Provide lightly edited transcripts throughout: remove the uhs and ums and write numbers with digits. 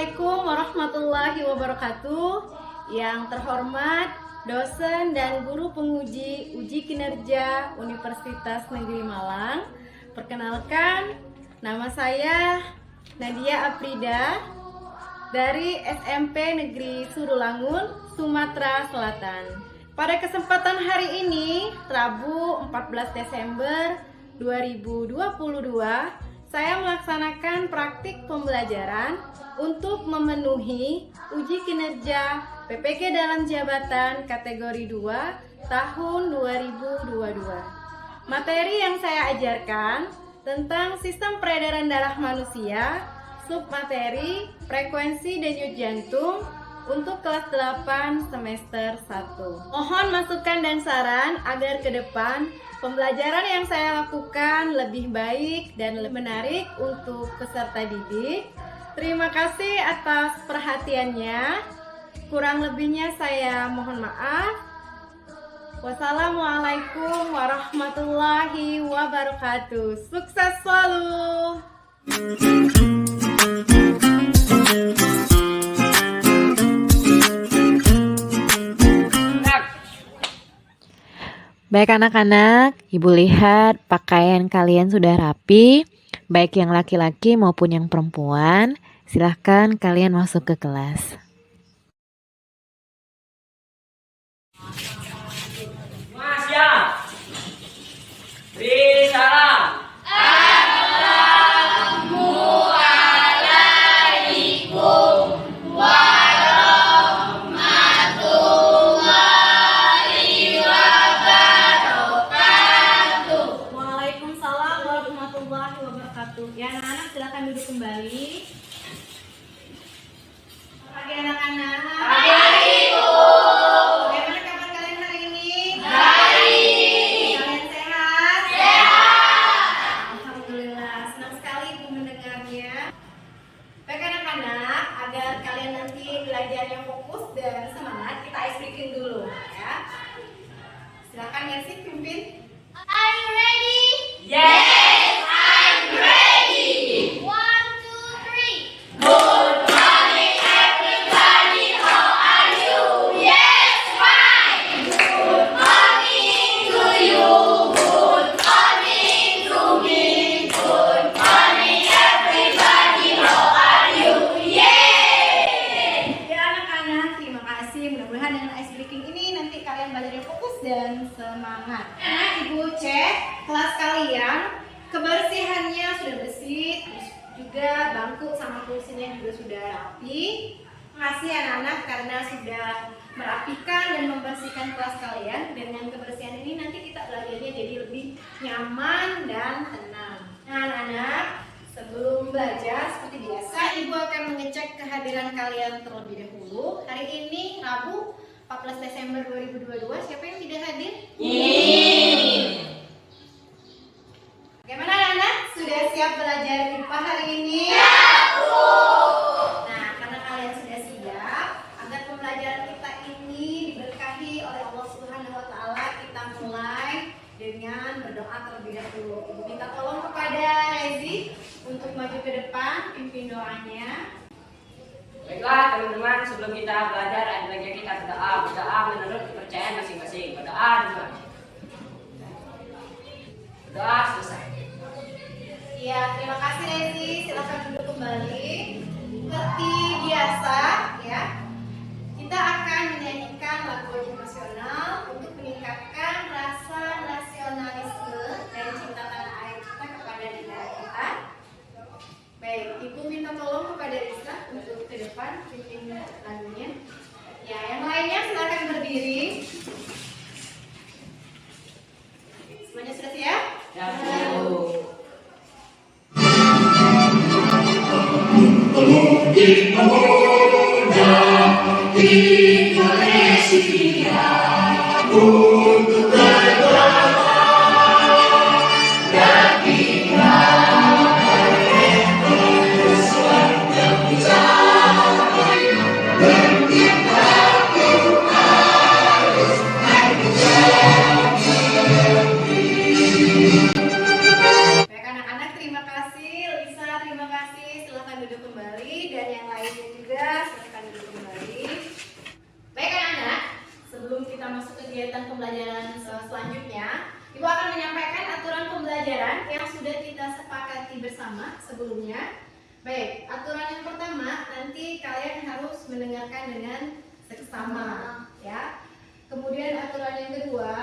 Assalamualaikum warahmatullahi wabarakatuh. Yang terhormat dosen dan guru penguji uji kinerja Universitas Negeri Malang. Perkenalkan, nama saya Nadia Aprida dari SMP Negeri Surulangun, Sumatera Selatan. Pada kesempatan hari ini, Rabu 14 Desember 2022, saya melaksanakan praktik pembelajaran untuk memenuhi uji kinerja PPK dalam jabatan kategori 2 tahun 2022. Materi yang saya ajarkan tentang sistem peredaran darah manusia, submateri frekuensi denyut jantung untuk kelas 8 semester 1. Mohon masukan dan saran agar ke depan pembelajaran yang saya lakukan lebih baik dan lebih menarik untuk peserta didik. Terima kasih atas perhatiannya. Kurang lebihnya saya mohon maaf. Wassalamualaikum warahmatullahi wabarakatuh. Sukses selalu. Baik anak-anak, Ibu lihat pakaian kalian sudah rapi, baik yang laki-laki maupun yang perempuan. Silahkan kalian masuk ke kelas. Mas ya, beri salam. Waalaikumsalam warahmatullahi wabarakatuh. Ya anak-anak silakan duduk kembali. Pagi anak-anak. Pagi Ibu. Bagaimana kabar kalian hari ini? Baik. Kalian sehat? Sehat. Alhamdulillah, senang sekali Ibu mendengarnya. Baik anak-anak, agar kalian nanti belajarnya fokus dan semangat, kita ice breaking dulu ya. Silakan Mercy pimpin. Are you ready? Yes, I'm ready. 1, 2, 3. Good morning, everybody. How are you? Yes, fine. Good morning to you. Good morning to me. Good morning, everybody. How are you? Yes. Ya anak-anak, terima kasih. Mudah-mudahan dengan ice breaking ini nanti kalian belajarnya fokus dan semangat. Nah, Ibu cek kelas kalian, kebersihannya sudah bersih, terus juga bangku sama kursinya juga sudah rapi. Makasih anak-anak karena sudah merapikan dan membersihkan kelas kalian. Dengan kebersihan ini nanti kita belajarnya jadi lebih nyaman dan tenang. Nah anak-anak, sebelum belajar seperti biasa, Ibu akan mengecek kehadiran kalian terlebih dahulu. Hari ini Rabu 14 Desember 2022, siapa yang tidak hadir? Bagaimana anak-anak? Sudah siap belajar IPA hari ini? Nah, karena kalian sudah siap, agar pembelajaran kita ini diberkahi oleh Allah Subhanahu wa taala, kita mulai dengan berdoa terlebih dahulu. Ibu minta tolong kepada Rezi untuk maju ke depan, pimpin doanya. Baiklah teman-teman, sebelum kita belajar, ada baiknya kita berdoa menurut kepercayaan masing-masing. Berdoa dulu. Doa selesai. Ya, terima kasih Rezi. Silakan duduk kembali. Seperti biasa, ya. Kita akan menyanyikan lagu wajib nasional untuk meningkatkan rasa nasionalisme dan cinta tanah air kita kepada negara kita. Baik, Ibu minta tolong kepada Rizka untuk ke depan pimpin lagunya. Ya, yang lainnya silakan berdiri. Semuanya sudah siap? Ya, Bu. Baik anak-anak, terima kasih. Lisa, terima kasih. Silakan duduk kembali dan yang lainnya juga sebelumnya. Baik, aturan yang pertama nanti kalian harus mendengarkan dengan seksama, ya. Kemudian aturan yang kedua,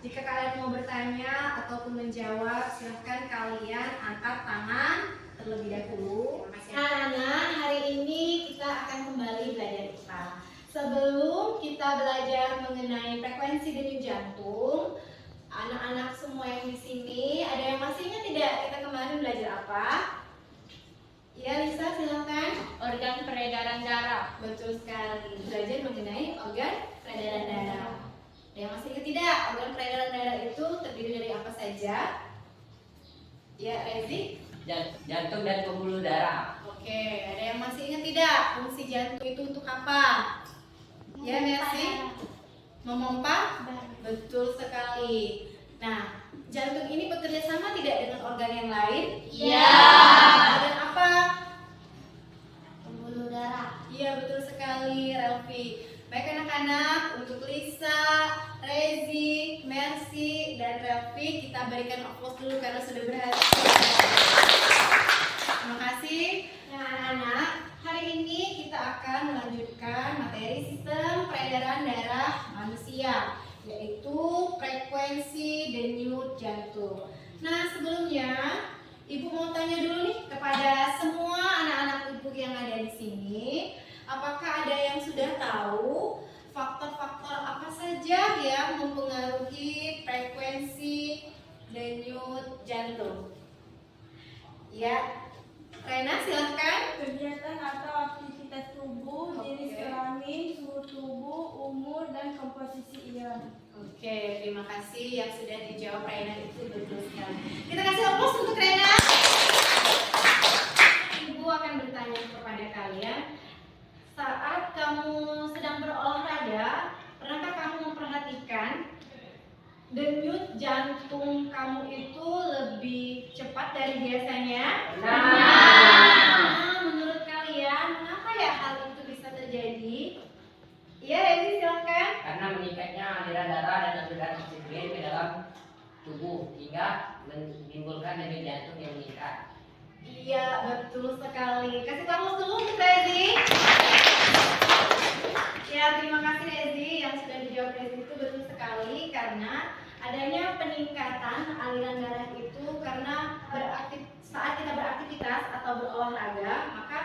jika kalian mau bertanya ataupun menjawab, silahkan kalian angkat tangan terlebih dahulu. Anak-anak, hari ini kita akan kembali belajar IPA. Sebelum kita belajar mengenai frekuensi denyut jantung, anak-anak semua yang di sini, ada yang masih ingat tidak kita kemarin belajar apa? Ya, Lisa, silakan. Organ peredaran darah. Betul sekali. Belajar mengenai organ peredaran darah. Ada yang masih ingat tidak? Organ peredaran darah itu terdiri dari apa saja? Ya, Rezi? Jantung dan pembuluh darah. Oke, ada yang masih ingat tidak? Fungsi jantung itu untuk apa? Ya, Mercy? Memompa? Betul sekali. Nah, jantung ini bekerja sama tidak dengan organ yang lain? Iya. Organ apa? Pembuluh darah. Iya, betul sekali, Ralfi. Baik anak-anak, untuk Lisa, Rezi, Mercy, dan Ralfi kita berikan applause dulu karena sudah berhasil. Terima kasih. Nah, anak-anak, hari ini kita akan melanjutkan materi sistem peredaran darah manusia, yaitu frekuensi denyut jantung. Nah, sebelumnya Ibu mau tanya dulu nih kepada semua anak-anak Ibu yang ada di sini, apakah ada yang sudah tahu faktor-faktor apa saja yang mempengaruhi frekuensi denyut jantung? Ya, Rena silahkan. Kegiatan atau aktivitas tubuh, jenis kelamin, suhu tubuh, umur, dan komposisi ion. Oke, terima kasih yang sudah dijawab Rena, itu betul sekali. Kita kasih aplaus untuk Rena. Ibu akan bertanya kepada kalian, saat kamu sedang berolahraga, pernahkah kamu memperhatikan denyut jantung kamu itu lebih cepat dari biasanya? Nah, menurut kalian, mengapa ya hal itu bisa terjadi? Iya, Rezi silakan. Karena meningkatnya aliran darah dan aliran oksigen ke dalam tubuh hingga menimbulkan denyut jantung yang meningkat. Iya, betul sekali. Kasih tahu dulu untuk Rezi. Ya, terima kasih Rezi yang sudah dijawab Rezi, itu betul sekali karena adanya peningkatan aliran darah itu karena saat kita beraktivitas atau berolahraga, maka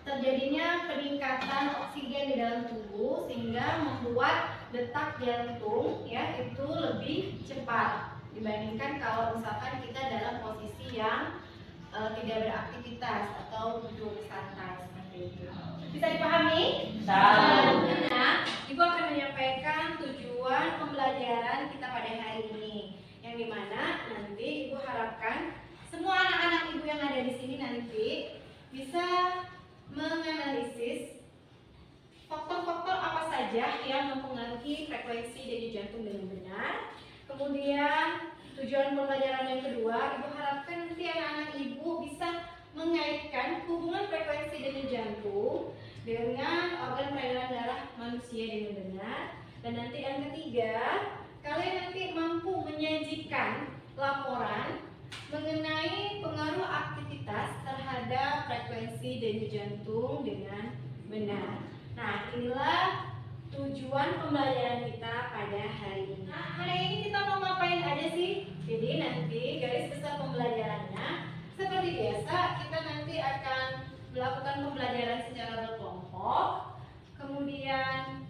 terjadinya peningkatan oksigen di dalam tubuh sehingga membuat detak jantung ya itu lebih cepat dibandingkan kalau misalkan kita dalam posisi yang tidak beraktivitas atau duduk santai seperti itu. Bisa dipahami? Nah, Ibu akan menyampaikan tujuan pembelajaran kita pada hari ini, yang dimana nanti Ibu harapkan semua anak-anak Ibu yang ada di sini nanti bisa menganalisis faktor-faktor apa saja yang mempengaruhi frekuensi denyut jantung dengan benar. Kemudian tujuan pembelajaran yang kedua, Ibu harapkan nanti anak-anak Ibu bisa mengaitkan hubungan frekuensi denyut jantung dengan organ peredaran darah manusia dengan benar. Dan nanti yang ketiga, kalian nanti mampu menyajikan laporan mengenai pengaruh aktivitas terhadap frekuensi denyut jantung dengan benar. Nah, inilah tujuan pembelajaran kita pada hari ini. Nah, hari ini kita mau ngapain aja sih? Jadi nanti garis besar pembelajarannya seperti biasa, kita nanti akan melakukan pembelajaran secara berkelompok. Kemudian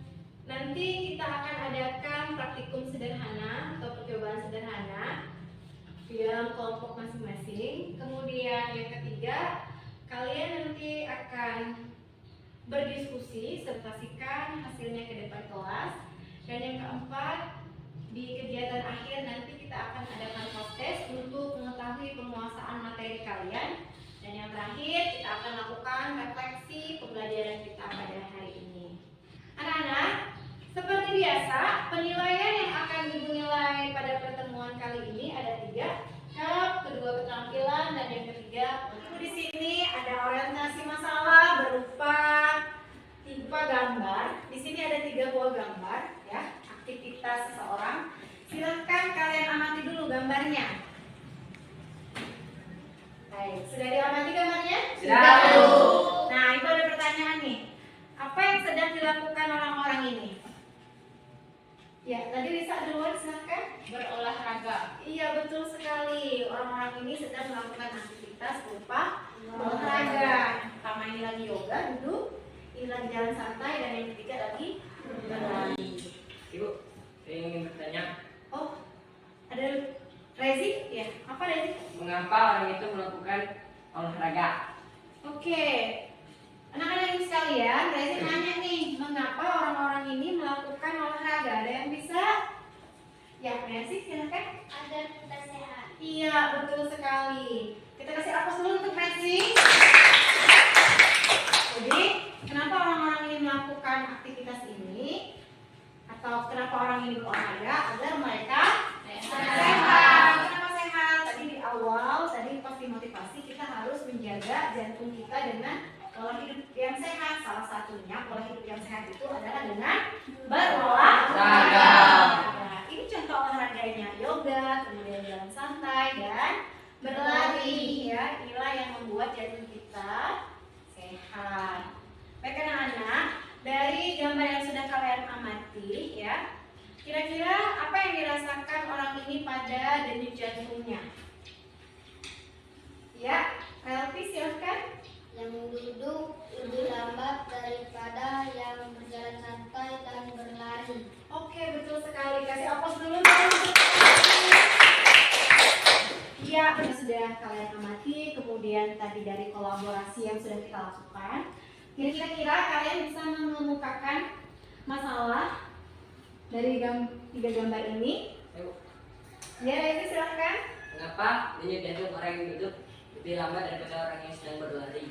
nanti kita akan adakan praktikum sederhana atau percobaan sederhana di dalam kelompok masing-masing. Kemudian yang ketiga, kalian nanti akan berdiskusi, sertasikan hasilnya ke depan kelas. Dan yang keempat, di kegiatan akhir nanti kita akan adakan tes untuk mengetahui penguasaan materi kalian. Dan yang terakhir, kita akan lakukan refleksi pembelajaran kita pada hari ini. Anak-anak, seperti biasa, penilaian yang akan Ibu nilai pada pertemuan kali ini ada 3. Jawab, kedua keterampilan, dan yang ketiga, di sini ada orientasi masalah berupa 3 gambar. Di sini ada 3 buah gambar, ya, aktivitas seseorang. Silahkan kalian amati dulu gambarnya. Baik, sudah diamati gambarnya? dilakukan orang-orang ini? Ya, tadi Lisa duluan, silahkan. Berolahraga. Iya, betul sekali. Orang-orang ini sedang melakukan aktivitas berupa olahraga. Pertama ini lagi yoga, duduk. Ini lagi jalan santai, dan yang ketiga lagi berlari. Ibu, saya ingin bertanya, Oh, ada Rezi? Ya, apa Rezi? mengapa orang itu melakukan olahraga? Oke, anak-anak ini sekalian, Rezi nanya nih, mengapa orang-orang ini melakukan olahraga? Ada yang bisa? Ya, Rezi silakan. Agar kita sehat. Iya, betul sekali. Kita kasih aplaus dulu untuk Rezi. Jadi, kenapa orang-orang ini melakukan aktivitas ini? Atau kenapa orang ini berolahraga? Agar mereka sehat. Kenapa sehat? Tadi di awal, tadi pas motivasi kita harus menjaga jantung kita dengan pola hidup yang sehat. Salah satunya pola hidup yang sehat itu adalah dengan berolahraga. Nah, ini contoh olahraganya yoga, kemudian jalan santai dan berlari ya. Inilah yang membuat jantung kita sehat. Baik anak-anak, dari gambar yang sudah kalian amati ya, kira-kira apa yang dirasakan orang ini pada denyut jantungnya? Ya, Relvi silahkan. Yang duduk lebih lambat daripada yang berjalan santai dan berlari. Oke, betul sekali. Kasih aplaus dulu. Iya, yang sudah kalian amati, kemudian tadi dari kolaborasi yang sudah kita lakukan. Kira-kira kalian bisa mengemukakan masalah dari tiga gambar ini? Ibu, Ya, Rezi silahkan. mengapa denyut jantung orang yang duduk lebih lambat daripada orang yang sedang berlari?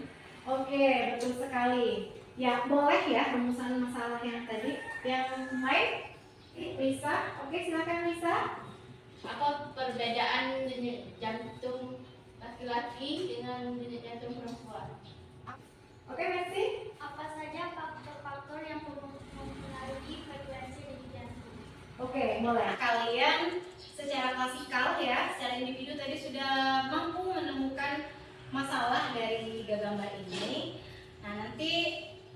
Oke, betul sekali. Ya, boleh ya rumusan masalah yang tadi. Yang lain? Lisa, oke silakan Lisa. Apa perbedaan denyut jantung laki-laki dengan denyut jantung perempuan? Oke, Messi. Apa saja faktor-faktor yang mempengaruhi frekuensi denyut jantung? Oke, boleh. Kalian secara klasikal ya, secara individu tadi sudah mampu menemukan masalah dari tiga gambar ini. Nah, nanti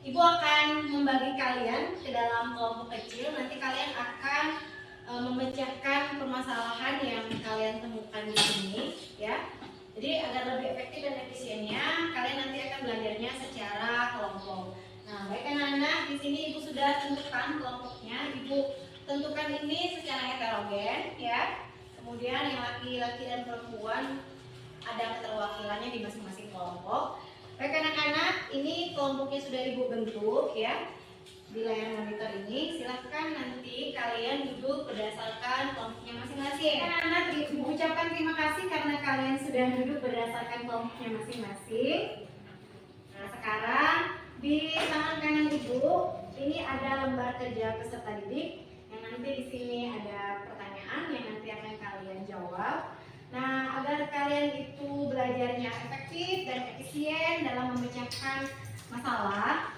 Ibu akan membagi kalian ke dalam kelompok kecil. Nanti kalian akan memecahkan permasalahan yang kalian temukan di sini ya. Jadi agar lebih efektif dan efisiennya, kalian nanti akan belajarnya secara kelompok. Nah, baik anak-anak, di sini Ibu sudah tentukan kelompoknya. Ibu tentukan ini secara heterogen ya. Kemudian yang laki-laki dan perempuan ada keterwakilannya di masing-masing kelompok. Baik anak-anak, ini kelompoknya sudah Ibu bentuk ya di layar monitor ini. Silahkan nanti kalian duduk berdasarkan kelompoknya masing-masing. Anak-anak, Ibu ucapkan terima kasih karena kalian sudah duduk berdasarkan kelompoknya masing-masing. Nah, sekarang di tangan kanan Ibu ini ada lembar kerja peserta didik yang nanti di sini ada pertanyaan yang nanti akan kalian jawab. Nah, agar kalian itu belajarnya efektif dan efisien dalam memecahkan masalah,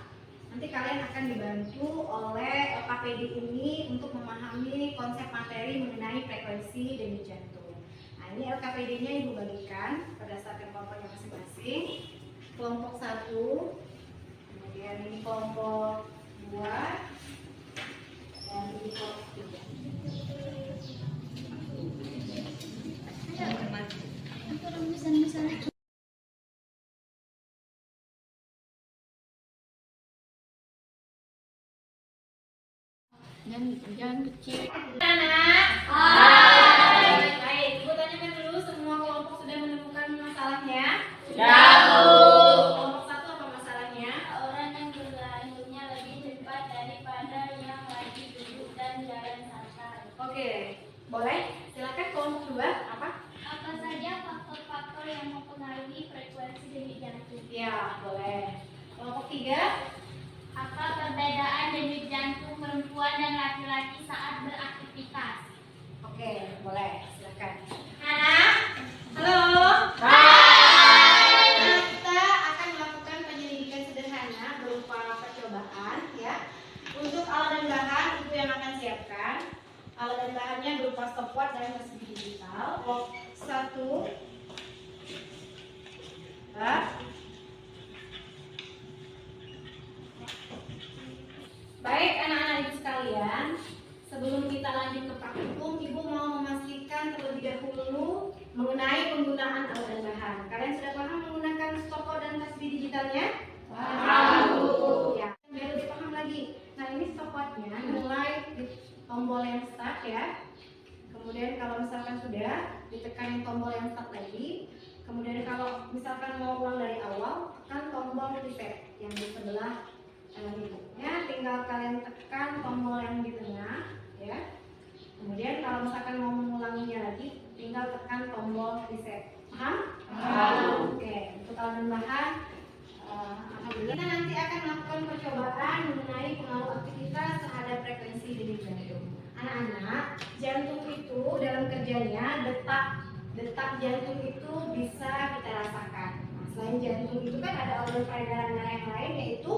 nanti kalian akan dibantu oleh LKPD ini untuk memahami konsep materi mengenai frekuensi denyut jantung. Nah, ini LKPD-nya Ibu bagikan berdasarkan kelompoknya masing-masing. Kelompok 1, kemudian ini kelompok 2, dan ini kelompok 3. Jangan kecil. Anak. Hai. Baik, Ibu tanyakan dulu semua kelompok sudah menemukan masalahnya? Kelompok 1 apa masalahnya? Orang yang berlarinya lebih cepat daripada yang lagi duduk dan jalan santai. Oke, boleh? Silakan kelompok 2 apa? Apa saja faktor-faktor yang mempengaruhi frekuensi denyut jantung? Ya, boleh. Kelompok 3. Apa perbedaan denyut jantung perempuan dan laki-laki saat beraktivitas? Oke, boleh. Silakan. Anak. Halo. Hai. Nah, kita akan melakukan penyelidikan sederhana berupa percobaan ya. Untuk alat dan bahan Ibu yang akan siapkan. Alat dan bahannya berupa stopwatch dan mesin digital. Kelompok 1. kita lanjut ke praktikum, Ibu mau memastikan terlebih dahulu mengenai penggunaan alat dan bahan. Kalian sudah paham menggunakan stopwatch dan tasbih digitalnya? Paham. Ya, biar lebih paham lagi. Nah, ini stopwatchnya mulai di tombol yang start ya. Kemudian kalau misalkan sudah, ditekan tombol yang start lagi. Kemudian kalau misalkan mau ulang dari awal, tekan tombol reset yang di sebelah kanan itu. Ya, tinggal kalian tekan tombol yang di tengah, ya. Kemudian kalau misalkan mau mengulanginya lagi, tinggal tekan tombol reset. Paham? Paham. Oke, untuk alat dan bahan, alhamdulillah. Kita nanti akan melakukan percobaan mengenai pengaruh aktivitas terhadap frekuensi denyut jantung. Anak-anak, jantung itu dalam kerjanya detak jantung itu bisa kita rasakan. Nah, selain jantung itu kan ada organ peredaran darah yang lain, yaitu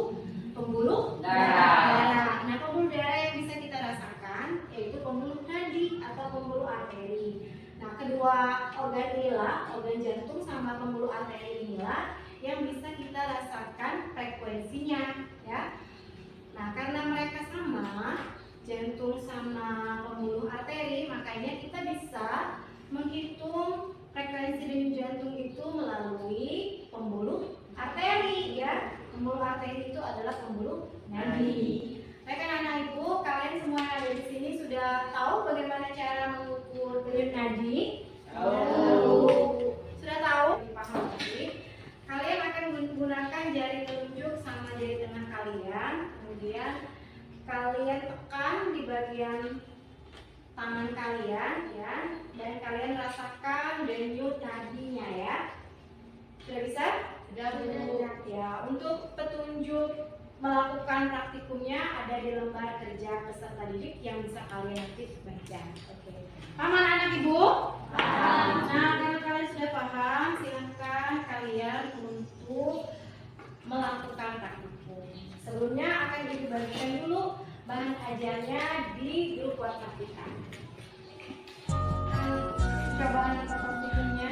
pembuluh darah. Nah, pembuluh darah yang bisa kita rasakan yaitu pembuluh nadi atau pembuluh arteri. Nah, kedua organ inilah, organ jantung sama pembuluh arteri inilah yang bisa kita rasakan frekuensinya, ya. Nah, karena mereka sama, jantung sama pembuluh arteri, makanya kita bisa menghitung frekuensi denyut jantung itu melalui pembuluh arteri, ya. Pembuluh arteri itu adalah pembuluh nadi. Baik anak-anak ibu, kalian semua yang ada di sini sudah tahu bagaimana cara mengukur denyut nadi? Tahu. Sudah tahu? Paham tadi. Kalian akan menggunakan jari telunjuk sama jari tengah kalian, kemudian kalian tekan di bagian tangan kalian, ya, dan kalian rasakan denyut nadinya, ya. Sudah bisa? Sudah. Ya, untuk petunjuk melakukan praktikumnya ada di lembar kerja peserta didik yang bisa kalian nanti baca. Oke. Paham anak-anak ibu? Paham. Nah, kalau kalian sudah paham, silahkan kalian untuk melakukan praktikum. Sebelumnya akan dibagikan dulu bahan ajarnya di grup WhatsApp kita. Cobaan praktikumnya.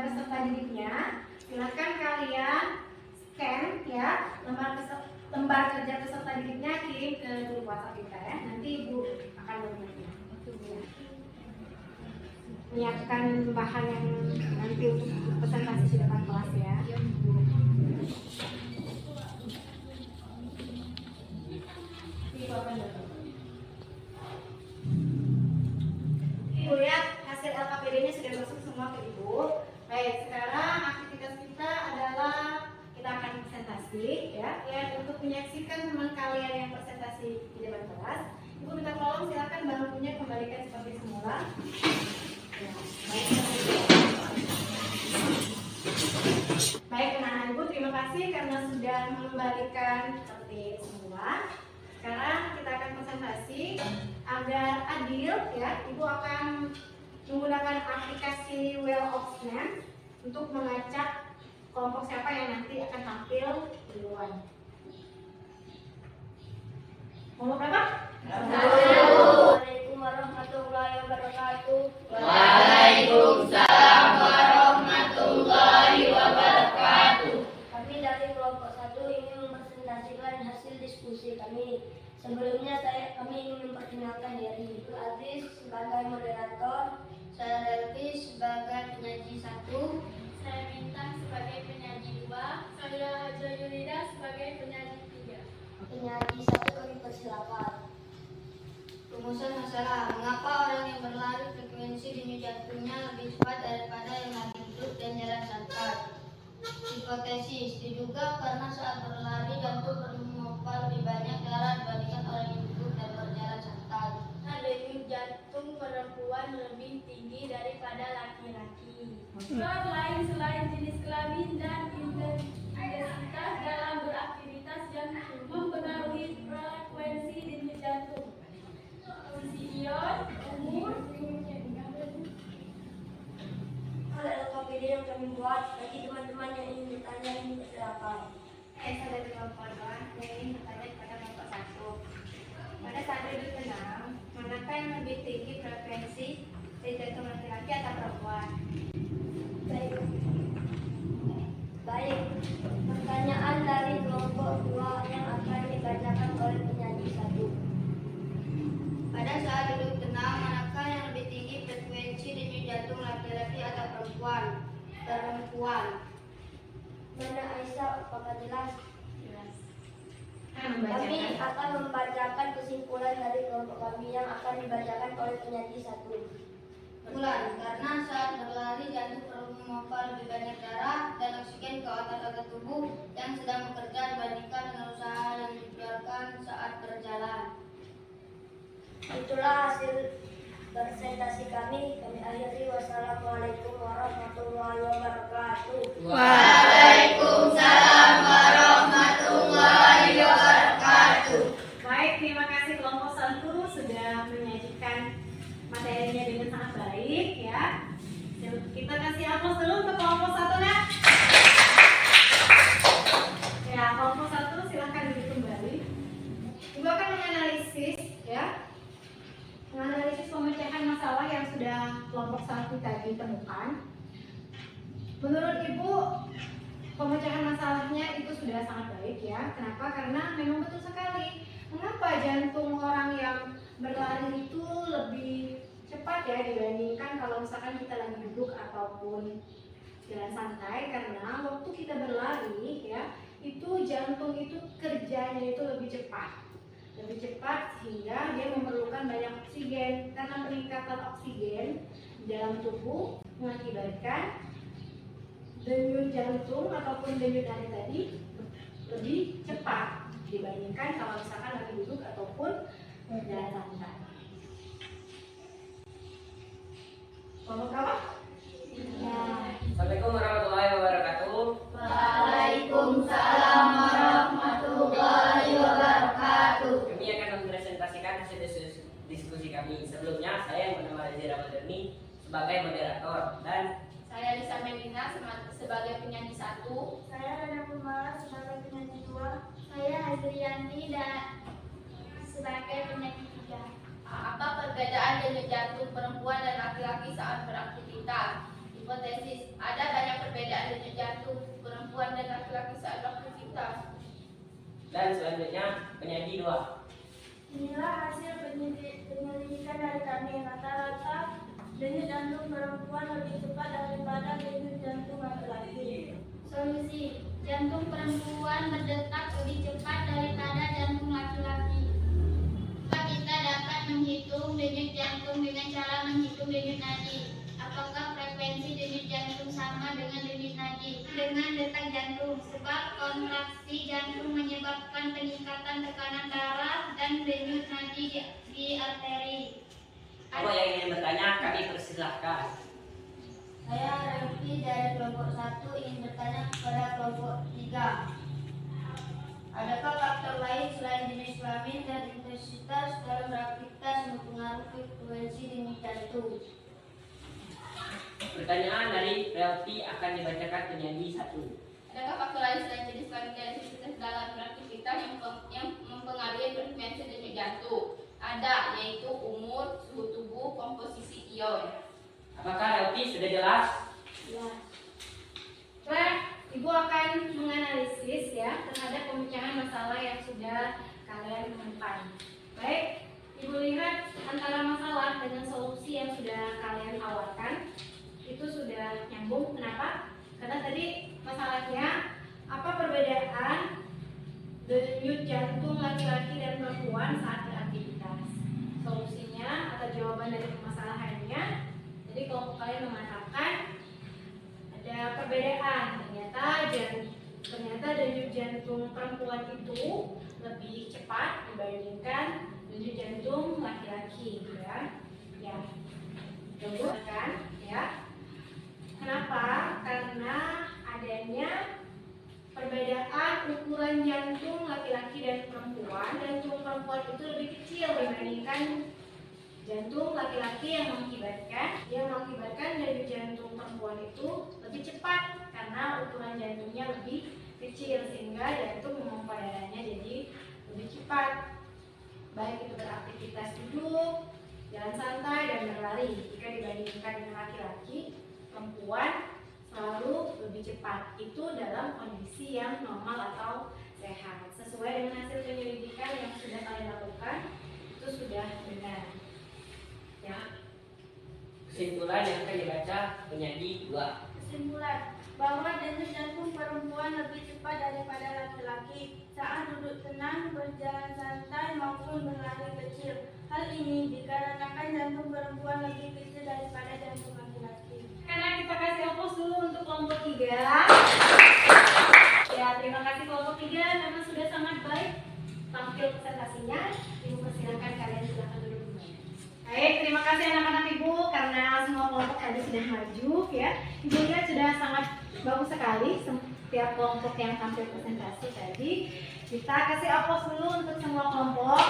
peserta didiknya, silakan kalian scan ya lembar kerja peserta didiknya, kirim ke grup WhatsApp kita ya. Nanti Ibu akan membuatnya. Menyiapkan bahan yang nanti untuk presentasi di depan kelas ya. Ibu lihat hasil LKPD-nya sudah masuk semua ke Ibu. Baik, sekarang aktivitas kita adalah kita akan presentasi. kasih ya, untuk menyaksikan teman kalian yang presentasi di depan kelas. Ibu minta tolong silakan bangkunya kembalikan seperti semula. Ya, baik anak-anak Ibu, terima kasih karena sudah mengembalikan seperti semula. Sekarang kita akan presentasi agar adil ya. Ibu akan menggunakan aplikasi Wheel of Snap untuk mengacak kelompok siapa yang nanti akan tampil duluan. Kelompok berapa? Assalamualaikum warahmatullahi wabarakatuh. Waalaikumsalam warahmatullahi wabarakatuh. Kami dari kelompok 1 ingin mempresentasikan hasil diskusi kami. Sebelumnya kami ingin memperkenalkan diri. Ibu Aziz sebagai moderator, saya Relvi sebagai penyaji 1, Saya Bintang sebagai penyaji 2. Saya Joyulida sebagai penyaji 3. penyaji 1 kami persilakan. Rumusan masalah, mengapa orang yang berlari frekuensi denyut jantungnya lebih cepat daripada yang lagi duduk dan jalan santai? Hipotesis, diduga karena saat berlari jantung bermompa lebih banyak darah dibandingkan orang yang duduk dan berjalan santai. Denyut jantung perempuan lebih tinggi daripada laki-laki. Faktor lain selain jenis kelamin dan intensitas dalam beraktivitas yang mempengaruhi frekuensi denyut jantung. Posisi ion, umur, hal LKPD yang kami buat bagi teman-teman yang ingin bertanya ini silakan. Saya dari kelompok 2 yang ingin bertanya kepada kelompok 1. Pada saat duduk tenang, manakah yang lebih tinggi frekuensi denyut jantung laki-laki atau perempuan? Baik, pertanyaan dari kelompok 2 yang akan dibacakan oleh penyaji 1. Pada saat duduk tenang, manakah yang lebih tinggi frekuensi denyut jantung laki-laki atau perempuan? Perempuan. Mana Aisyah, apakah jelas? Jelas. Kami akan membacakan kesimpulan dari kelompok kami yang akan dibacakan oleh penyaji 1. Bulan, karena saat berlari jantung perlu memompa lebih banyak darah dan oksigen ke otot-otot tubuh yang sedang bekerja dibandingkan dengan usaha yang dikeluarkan saat berjalan. Itulah hasil presentasi kami. Kami akhiri. Wassalamualaikum warahmatullahi wabarakatuh. Waalaikumsalam warahmatullahi wabarakatuh. Baik, terima kasih kelompok 1 sudah menyajikan materinya dengan sangat baik ya. Kita kasih aplaus dulu untuk kelompok 1 nak. Ya, kelompok 1 silahkan duduk kembali. Ibu akan menganalisis ya. Menganalisis pemecahan masalah yang sudah kelompok 1 tadi temukan. Menurut Ibu, pemecahan masalahnya itu sudah sangat baik ya. Kenapa? Karena memang betul sekali. Mengapa jantung orang yang berlari itu lebih cepat ya dibandingkan kalau misalkan kita lagi duduk ataupun jalan santai? Karena waktu kita berlari ya, itu jantung itu kerjanya itu lebih cepat sehingga dia memerlukan banyak oksigen. Karena peningkatan oksigen di dalam tubuh mengakibatkan denyut jantung ataupun denyut nadi tadi lebih cepat dibandingkan kalau misalkan lagi duduk ataupun jalan santai. Kelompok apa? Ya. Assalamualaikum warahmatullahi wabarakatuh. Waalaikumsalam warahmatullahi wabarakatuh. Kami akan mempresentasikan hasil diskusi kami. Sebelumnya saya yang bernama Reza Ramadhani sebagai moderator dan Saya Lisa Melina sebagai penyanyi 1. Saya Rana Kumala sebagai penyanyi 2. Saya Hazrianti dan sebagai penyanyi 3. Apa perbedaan denyut jantung perempuan dan laki-laki saat beraktivitas? Hipotesis, ada banyak perbedaan denyut jantung perempuan dan laki-laki saat beraktivitas. dan selanjutnya penyaji 2. Inilah hasil penyelidikan dari kami. Rata-rata denyut jantung perempuan lebih cepat daripada denyut jantung laki-laki. Solusi, jantung perempuan berdetak lebih cepat daripada jantung laki-laki. Apakah kita dapat menghitung denyut jantung dengan cara menghitung denyut nadi? Apakah frekuensi denyut jantung sama dengan denyut nadi dengan detak jantung, sebab kontraksi jantung menyebabkan peningkatan tekanan darah dan denyut nadi di arteri. Apa yang ingin bertanya kami persilahkan. Saya Revi dari kelompok 1 ingin bertanya kepada kelompok 3. Adakah faktor lain selain jenis kelamin dan intensitas dalam beraktivitas mempengaruhi frekuensi denyut jantung? Pertanyaan dari Relti akan dibacakan penyanyi 1. Adakah faktor lain selain jenis kelamin dan intensitas dalam beraktivitas yang mempengaruhi frekuensi denyut jantung? Ada, yaitu umur, suhu tubuh, komposisi ion. Apakah Relti sudah jelas? Baik, Ibu akan menganalisis ya terhadap pemecahan masalah yang sudah kalian temukan. Baik, Ibu lihat antara masalah dengan solusi yang sudah kalian tawarkan itu sudah nyambung. Kenapa? Karena tadi masalahnya apa perbedaan denyut jantung laki-laki dan perempuan saat beraktivitas. Solusinya atau jawaban dari permasalahannya, jadi kelompok kalian mengatakan ada perbedaan. Ternyata denyut jantung perempuan itu lebih cepat dibandingkan denyut jantung laki-laki, ya. Ya. Bagus kan? Ya. Kenapa? Karena adanya perbedaan ukuran jantung laki-laki dan perempuan. Jantung perempuan itu lebih kecil dibandingkan jantung laki-laki yang mengakibatkan denyut jantung perempuan itu lebih cepat karena ukuran jantungnya lebih kecil sehingga jantung memompa darahnya jadi lebih cepat, baik itu beraktivitas duduk, jalan santai dan berlari. Jika dibandingkan dengan laki-laki, perempuan selalu lebih cepat. Itu dalam kondisi yang normal atau sehat. Sesuai dengan hasil penyelidikan yang sudah kalian lakukan, itu sudah benar. Ya. Kesimpulan yang akan dibaca penyanyi 2. Kesimpulan bahwa denyut jantung perempuan lebih cepat daripada laki-laki saat duduk tenang, berjalan santai maupun berlari kecil. Hal ini dikarenakan jantung perempuan lebih kecil daripada jantung laki-laki. Karena kita kasih opus dulu untuk kelompok 3. Ya, terima kasih kelompok 3 karena sudah sangat baik tampil presentasinya. Ibu persilakan kalian silakan duduk dulu. Baik, terima kasih anak-anak Ibu karena semua kelompok tadi sudah maju ya. Ibu lihat sudah sangat bagus sekali setiap kelompok yang tampil presentasi tadi. Kita kasih aplaus dulu untuk semua kelompok.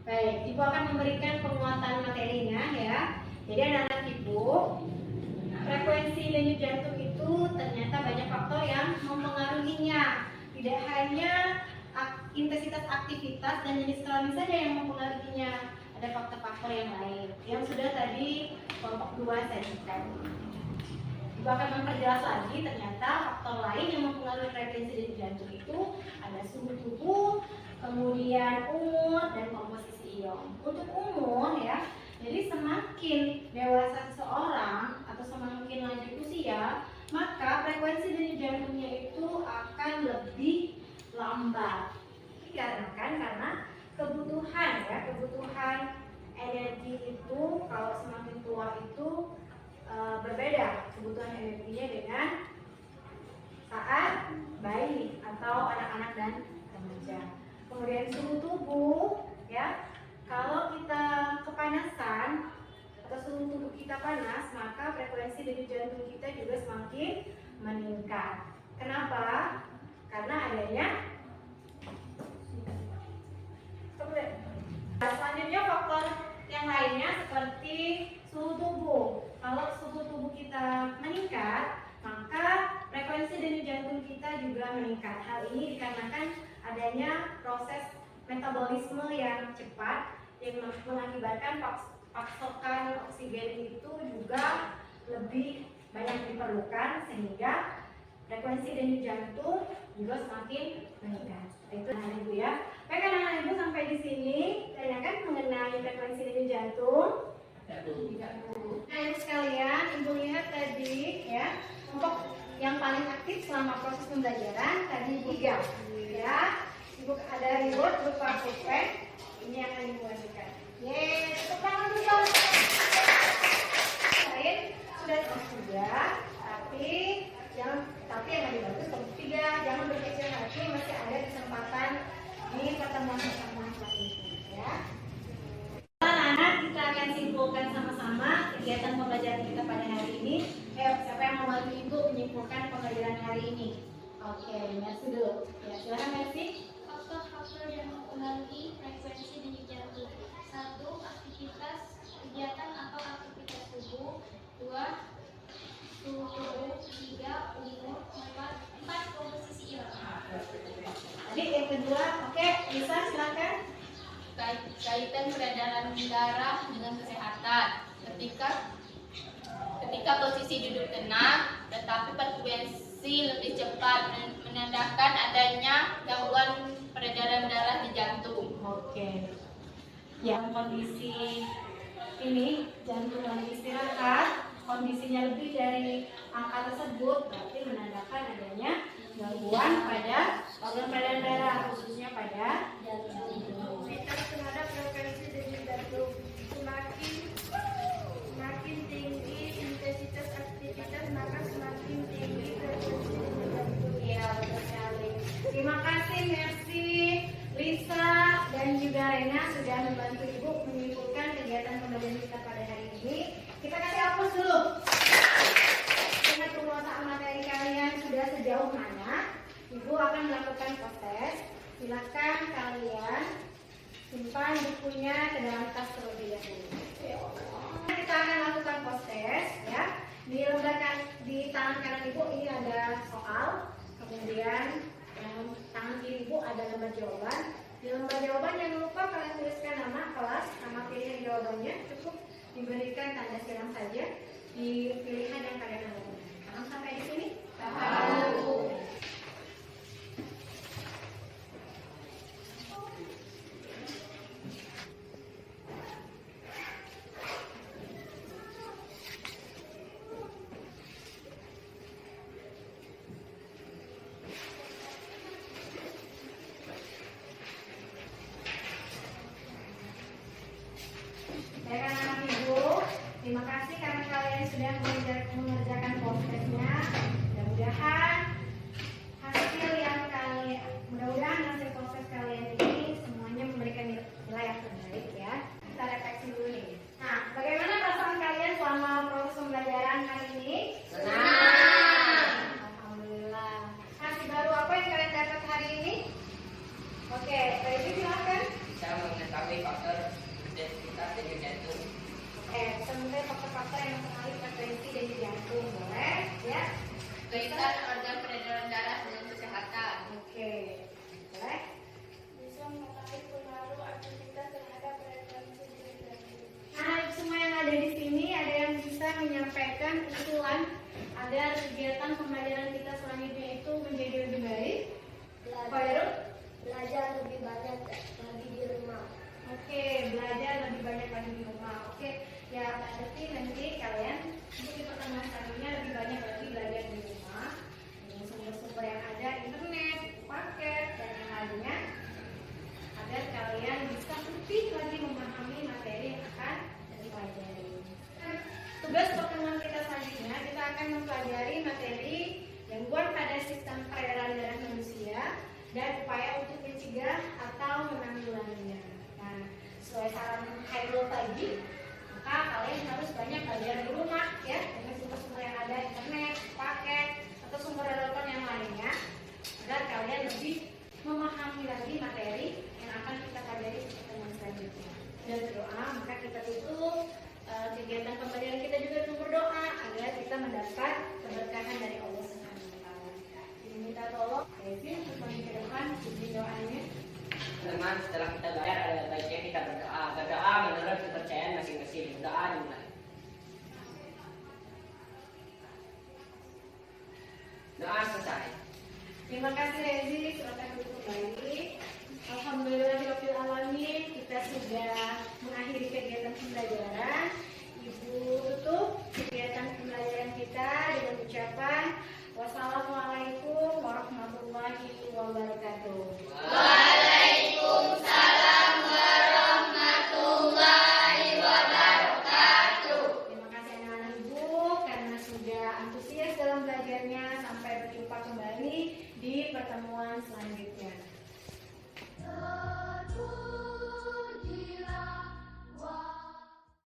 Baik, Ibu akan memberikan penguatan materinya ya. Jadi anak-anak Ibu, frekuensi denyut jantung itu ternyata banyak faktor yang mempengaruhinya. Tidak hanya intensitas aktivitas dan jenis kelamin saja yang mempengaruhinya, ada faktor-faktor yang lain yang sudah tadi kelompok 2 sajikan. Ibu akan memperjelas lagi ternyata faktor lain yang mempengaruhi frekuensi denyut jantung itu ada suhu tubuh, kemudian umur dan komposisi ion. Untuk umur ya, jadi semakin dewasa seseorang atau semakin lanjut usia, maka frekuensi denyut jantungnya itu akan lebih lambat. Dikarenakan karena kebutuhan energi itu kalau semakin tua itu berbeda kebutuhan energinya dengan saat bayi atau anak-anak dan remaja. Kemudian suhu tubuh ya, kalau kita kepanasan atau suhu tubuh kita panas, maka frekuensi denyut jantung kita juga semakin meningkat. Kenapa? Karena adanya selanjutnya faktor yang lainnya seperti suhu tubuh. Kalau suhu tubuh kita meningkat, maka frekuensi denyut jantung kita juga meningkat. Hal ini dikarenakan adanya proses metabolisme yang cepat yang mengakibatkan pasokan oksigen itu juga lebih banyak diperlukan sehingga frekuensi denyut jantung juga semakin meningkat. Itu anak Ibu ya. Baik anak-anak Ibu, sampai di sini tanyakan mengenai frekuensi denyut jantung. Nah Ibu sekalian, Ibu lihat tadi ya, kelompok yang paling aktif selama proses pembelajaran tadi 3 ya. Ibu ada reward berupa pulpen. Ini yang akan Ibu ajukan. Yeay, tepuk tangan dulu. sudah kelas 3, tapi yang lebih bagus kelas 3. Jangan berkecil hati, masih ada kesempatan di pertemuan-pertemuan selanjutnya ya. Anak-anak, kita akan simpulkan sama-sama kegiatan pembelajaran kita pada hari ini. Siapa yang mau bantu Ibu menyimpulkan pembelajaran hari ini? Oke, Mercy dulu. Ya, silakan Mercy. Faktor-faktor yang mempengaruhi frekuensi denyut jantung. 1. Aktivitas kegiatan atau aktivitas tubuh. 2. Suhu tubuh. 3. Umur. 4. Komposisi irama. Tadi yang kedua, oke, Lisa silakan. Kaitan peredaran darah dengan kesehatan. Ketika posisi duduk tenang, tetapi frekuensi lebih cepat, menandakan adanya gangguan peredaran darah di jantung. Oke. Yang kondisi ini jantung lagi istirahat, kondisinya lebih dari angka tersebut berarti menandakan adanya gangguan pada organ peredaran darah, khususnya pada jantung. Mitos terhadap frekuensi denyut jantung. Semakin tinggi intensitas aktivitas, maka semakin tinggi frekuensi denyut jantung. Iya, betul sekali. Terima kasih Mercy, Lisa, dan juga Rena sudah membantu Ibu menyimpulkan kegiatan pembelajaran kita pada hari ini. Kita kasih aplaus dulu. Ingat penguasaan materi kalian sudah sejauh mana? Ibu akan melakukan proses. Silakan kalian simpan bukunya ke dalam tas terlebih dahulu. Kita akan lakukan proses ya. Di tangan kanan Ibu ini ada soal, kemudian tangan kiri Ibu ada lembar jawaban. Di lembar jawaban jangan lupa kalian tuliskan nama kelas, nama pilihan jawabannya, cukup diberikan tanda silang saja di pilihan yang kalian lakukan. Paham sampai di sini? Paham. Baiklah Ibu, terima kasih karena kalian sudah mengerjakan prosesnya. Mudah-mudahan hasil proses kalian ini semuanya memberikan nilai yang terbaik ya. Kita refleksi dulu nih. Nah, bagaimana perasaan kalian selama proses pembelajaran hari ini? Senang. Alhamdulillah. Hasil baru apa yang kalian dapat hari ini? Oke, Baby silakan. Bisa mengetahui faktor intensitas denyut jantung. Bisa mengetahui faktor-faktor yang mempengaruhi frekuensi denyut jantung, boleh? Ya. Kaitan organ peredaran darah dengan kesehatan. Oke, boleh? Bisa mengetahui pengaruh aktivitas terhadap frekuensi denyut jantung. Nah, semua yang ada di sini ada yang bisa menyampaikan usulan agar kegiatan pembelajaran kita selanjutnya itu menjadi lebih baik. Belajar lebih banyak lagi di rumah. Oke, belajar lebih banyak lagi di rumah. Oke, ya berarti nanti kalian untuk di pertemuan selanjutnya lebih banyak lagi belajar di rumah dengan sumber-sumber yang ada, internet, paket dan yang lainnya, agar kalian bisa lebih lagi memahami materi yang akan dipelajari. Tugas pertemuan kita selanjutnya kita akan mempelajari materi gangguan pada sistem peredaran darah manusia dan upaya untuk mencegah atau menanggulanginya. Nah, sesuai saran Hairul tadi, maka kalian harus banyak belajar di rumah ya, dengan sumber-sumber yang ada, internet, paket, atau sumber relevan yang lainnya, agar kalian lebih memahami lagi materi yang akan kita pelajari di pertemuan selanjutnya. Dan berdoa, maka kita tutup kegiatan pembelajaran kita juga dengan berdoa agar kita mendapat keberkahan dari Allah Subhanahu wa taala. Minta tolong Kevin untuk ke depan di doanya. Teman, setelah kita belajar ada baiknya kita berdoa. Berdoa menurut kepercayaan masing-masing. Berdoa dimulai. Doa selesai. Terima kasih Rezi, silakan duduk kembali. Alhamdulillahirabbil alamin, kita sudah mengakhiri kegiatan pembelajaran. Ibu tutup kegiatan pembelajaran kita dengan ucapan wassalamualaikum warahmatullahi wabarakatuh. Waalaikumsalam warahmatullahi wabarakatuh. Terima kasih anak-anak Ibu karena belajarnya. Sampai berjumpa kembali di pertemuan selanjutnya.